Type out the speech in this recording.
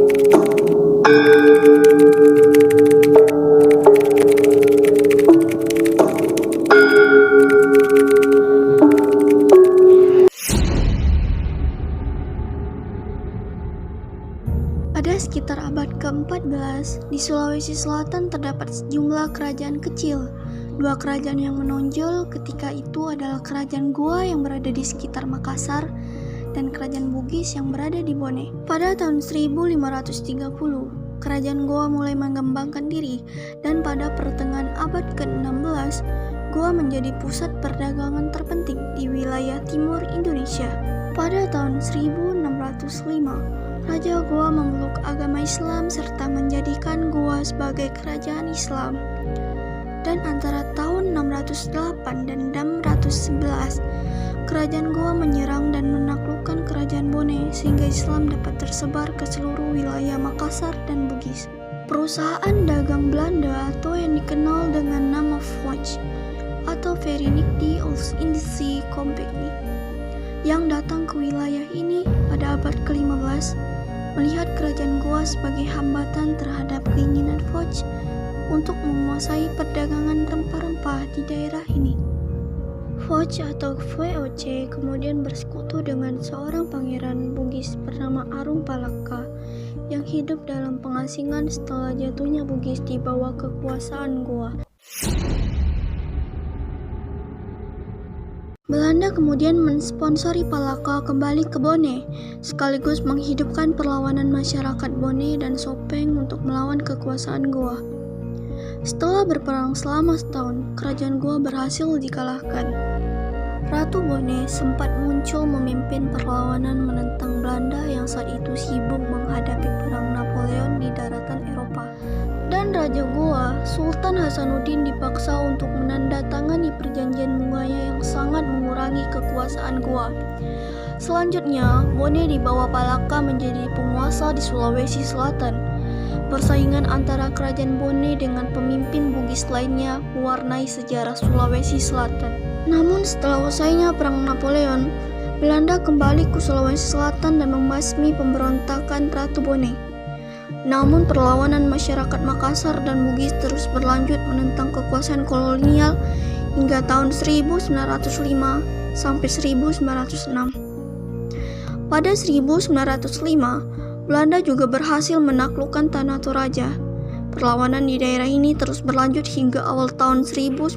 Pada sekitar abad ke-14, di Sulawesi Selatan terdapat sejumlah kerajaan kecil. Dua kerajaan yang menonjol ketika itu adalah Kerajaan Goa yang berada di sekitar Makassar dan Kerajaan Bugis yang berada di Bone. Pada tahun 1530, Kerajaan Goa mulai mengembangkan diri dan pada pertengahan abad ke-16, Goa menjadi pusat perdagangan terpenting di wilayah timur Indonesia. Pada tahun 1605, Raja Goa memeluk agama Islam serta menjadikan Goa sebagai kerajaan Islam. Dan antara tahun 608 dan 611, Kerajaan Goa menyerang dan menaklukkan Kerajaan Bone sehingga Islam dapat tersebar ke seluruh wilayah Makassar dan Bugis. Perusahaan dagang Belanda atau yang dikenal dengan nama Foch atau Verenigde Oost-Indische Compagnie yang datang ke wilayah ini pada abad ke-15 melihat Kerajaan Goa sebagai hambatan terhadap keinginan Foch untuk menguasai perdagangan rempah-rempah di daerah ini. Foch atau VOC kemudian bersekutu dengan seorang pangeran Bugis bernama Arung Palaka yang hidup dalam pengasingan setelah jatuhnya Bugis di bawah kekuasaan Goa. Belanda kemudian mensponsori Palaka kembali ke Bone, sekaligus menghidupkan perlawanan masyarakat Bone dan Sopeng untuk melawan kekuasaan Goa. Setelah berperang selama setahun, Kerajaan Goa berhasil dikalahkan. Ratu Bone sempat muncul memimpin perlawanan menentang Belanda yang saat itu sibuk menghadapi perang Napoleon di daratan Eropa. Dan Raja Goa, Sultan Hasanuddin dipaksa untuk menandatangani perjanjian bunganya yang sangat mengurangi kekuasaan Goa. Selanjutnya, Bone di bawah Palaka menjadi penguasa di Sulawesi Selatan. Persaingan antara Kerajaan Bone dengan pemimpin Bugis lainnya mewarnai sejarah Sulawesi Selatan. Namun setelah usainya Perang Napoleon, Belanda kembali ke Sulawesi Selatan dan membasmi pemberontakan Ratu Bone. Namun perlawanan masyarakat Makassar dan Bugis terus berlanjut menentang kekuasaan kolonial hingga tahun 1905 sampai 1906. Pada 1905, Belanda juga berhasil menaklukkan Tanah Toraja. Perlawanan di daerah ini terus berlanjut hingga awal tahun 1906.